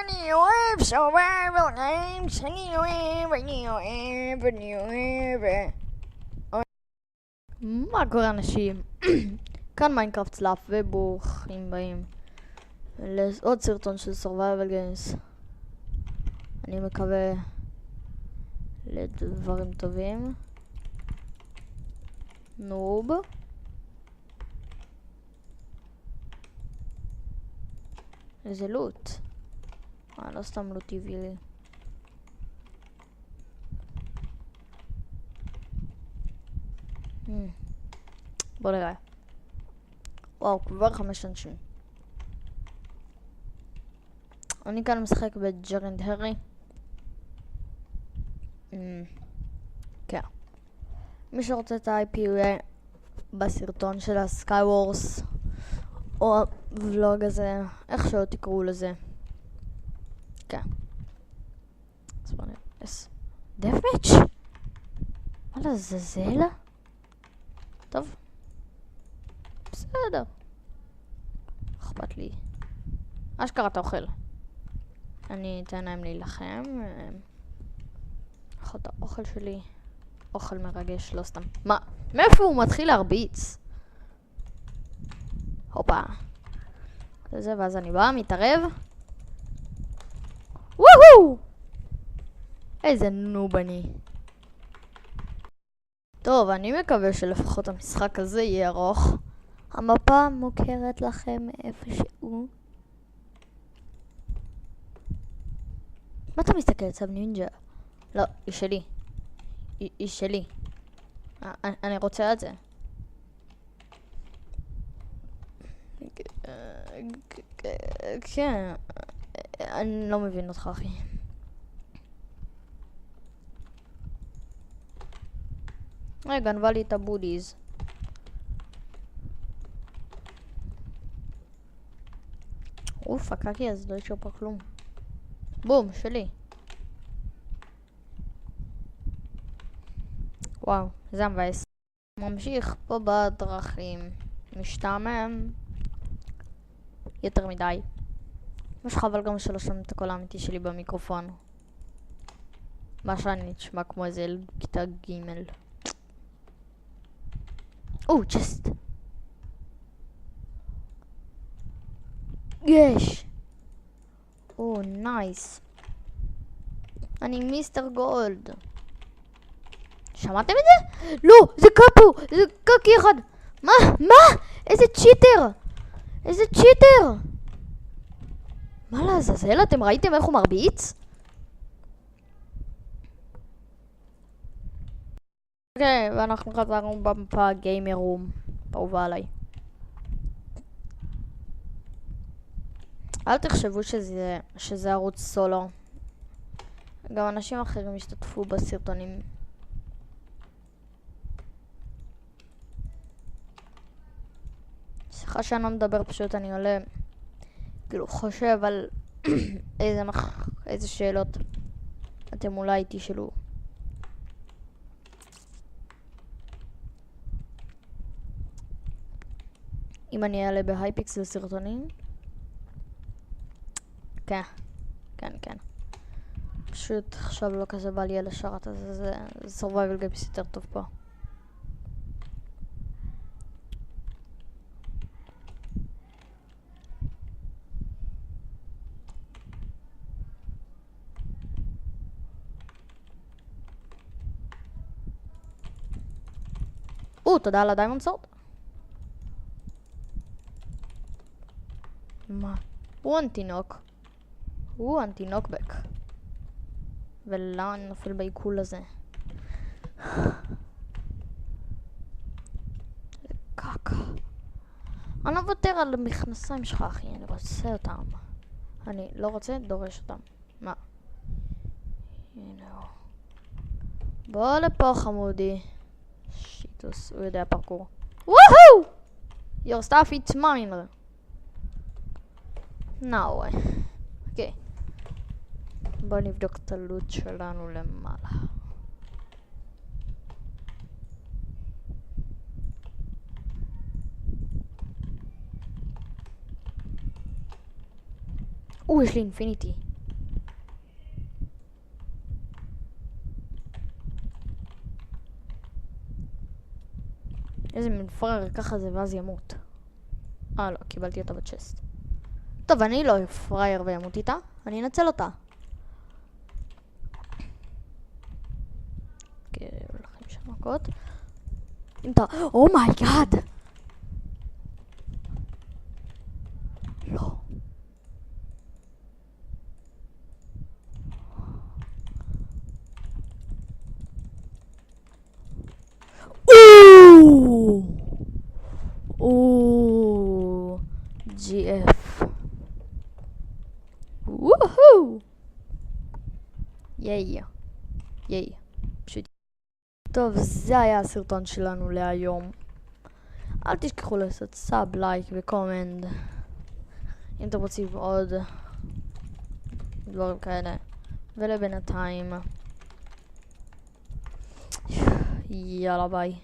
אני אוהב survival games, אני אוהב. מה קורה אנשים? כאן מיינקראפט סלאפ וברוכים באים לעוד סרטון של survival games. אני מקווה לדברים טובים. נוב. איזה לוט. לא סתם לוט טבעי לי. בוא נראה. וואו, כבר 5 אנשים. אני כאן משחק בג'רנד הרי. כן. מי שרוצה את ה-IP יהיה בסרטון של הסקאי וורס או הוולוג הזה, איך שלא תקראו לזה. כן. אז בוא נראה. דפמץ'? מה לזלזל? טוב. בסדר. אכפת לי. אשכרה אתה אוכל. אני אתן להם להילחם. אוכל את האוכל שלי. אוכל מרגש, לא סתם. מה? מאיפה הוא מתחיל להרביץ? הופה. זה ואז אני באה, מתערב. וואו! איזה נוב אני. טוב, אני מקווה שלפחות המשחק הזה יהיה ארוך. המפה מוכרת לכם איפשהו. מה אתה מסתכל? צב נינג'ה. לא, היא שלי. היא שלי. אני רוצה את זה. כן. אני לא מבין אותך, אחי. גנבה לי את הבודיז. אוף, הקקי אז לא ישאר פה כלום. בום, שלי. וואו, זה מבאס. ממשיך פה בדרכים. משתעמם. יותר מדי. יש חבל גם שלא שומעים את הקול האמיתי שלי במיקרופון. מה שאני נשמע כמו איזה ילד כיתה ג'. צ'סט. יש. נייס. אני מיסטר גולד. שמעתם את זה? לא, זה קאפו. זה קאקי אחד. מה? איזה צ'יטר. איזה צ'יטר. מה לעזאזל? אתם ראיתם איך הוא מרביץ? אוקיי, ואנחנו חזרנו במפה גיימר רום. אהובה עליי. אל תחשבו שזה ערוץ סולו. גם אנשים אחרים השתתפו בסרטונים. סליחה שאני לא מדבר, פשוט אני עולה כאילו חושב על איזה שאלות אתם אולי תשאלו. אם אני אעלה בהייפיקס לסרטונים. כן. פשוט עכשיו לא כזה בא לי על השרת הזה, זה survival games יותר טוב פה. תודה על הדיימונד סורד. מה? הוא אנטי-נוקבק. ולמה אני נופל בעיכול הזה? קקה. אני לא מוותר על המכנסיים שלך, אחי. אני רוצה אותם. אני לא רוצה, דורש אותם. מה? הנה הוא. בוא לפה, חמודי. שיטוס, הוא יודע פרקור. וואו! Your stuff it's mine. No way. אוקיי. בוא נבדוק את הלוט שלנו למעלה. יש לי אינפיניטי. איזה מין פראייר ככה זה ואז ימות. לא, קיבלתי אותה בצ'סט. טוב, אני לא פראייר וימות איתה, אני אנצל אותה. אוקיי, לכם שם מכות. אם אתה... אומייגאד! לא. GF. וואו! ייי. ייי. פשוט. טוב, זה היה הסרטון שלנו להיום. אל תשכחו לעשות סאב, לייק וקומנט. אם אתם רוצים עוד דברים כאלה. ולבינתיים. יאללה ביי.